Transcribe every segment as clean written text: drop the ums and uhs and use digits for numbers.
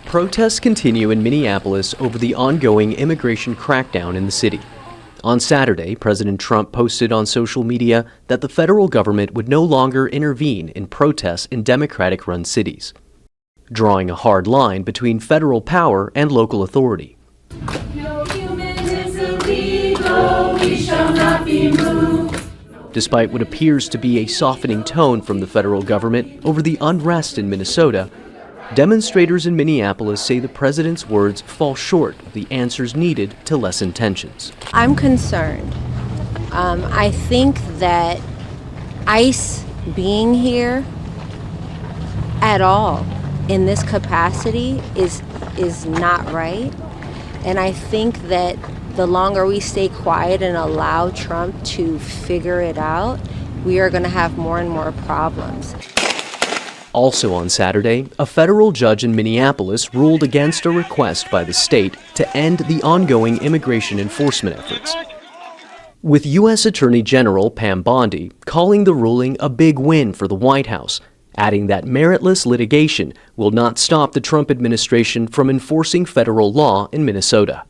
Protests continue in Minneapolis over the ongoing immigration crackdown in the city. On Saturday, President Trump posted on social media that the federal government would no longer intervene in protests in Democratic-run cities, drawing a hard line between federal power and local authority. No human is illegal, we shall not be moved. Despite what appears to be a softening tone from the federal government over the unrest in Minnesota, demonstrators in Minneapolis say the president's words fall short of the answers needed to lessen tensions. I'm concerned. I think that ICE being here at all in this capacity is not right. And I think that the longer we stay quiet and allow Trump to figure it out, we are going to have more and more problems. Also on Saturday, a federal judge in Minneapolis ruled against a request by the state to end the ongoing immigration enforcement efforts, with U.S. Attorney General Pam Bondi calling the ruling a big win for the White House, adding that meritless litigation will not stop the Trump administration from enforcing federal law in Minnesota.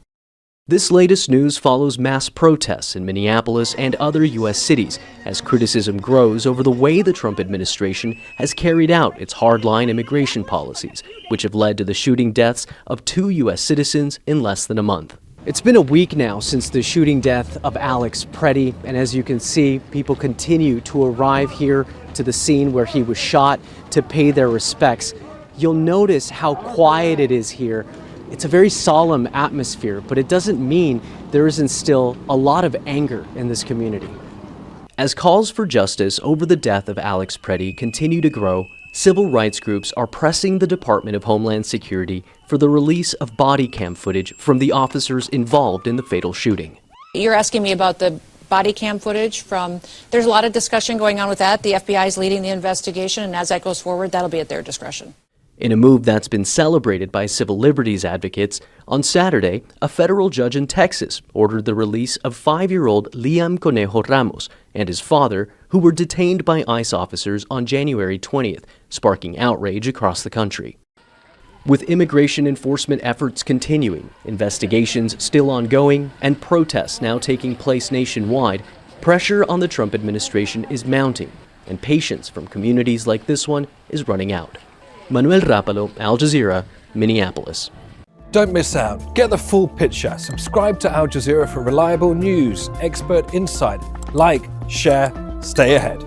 This latest news follows mass protests in Minneapolis and other U.S. cities as criticism grows over the way the Trump administration has carried out its hardline immigration policies, which have led to the shooting deaths of 2 U.S. citizens in less than a month. It's been a week now since the shooting death of Alex Pretti, and as you can see, people continue to arrive here to the scene where he was shot to pay their respects. You'll notice how quiet it is here. It's a very solemn atmosphere, but it doesn't mean there isn't still a lot of anger in this community. As calls for justice over the death of Alex Pretti continue to grow, civil rights groups are pressing the Department of Homeland Security for the release of body cam footage from the officers involved in the fatal shooting. You're asking me about the body cam footage there's a lot of discussion going on with that. The FBI is leading the investigation, and as that goes forward, that'll be at their discretion. In a move that's been celebrated by civil liberties advocates, on Saturday, a federal judge in Texas ordered the release of 5-year-old Liam Conejo Ramos and his father, who were detained by ICE officers on January 20th, sparking outrage across the country. With immigration enforcement efforts continuing, investigations still ongoing, and protests now taking place nationwide, pressure on the Trump administration is mounting, and patience from communities like this one is running out. Manuel, Rapalo, Al Jazeera, Minneapolis. Don't miss out. Get the full picture. Subscribe to Al Jazeera for reliable news, expert insight. Like, share, stay ahead.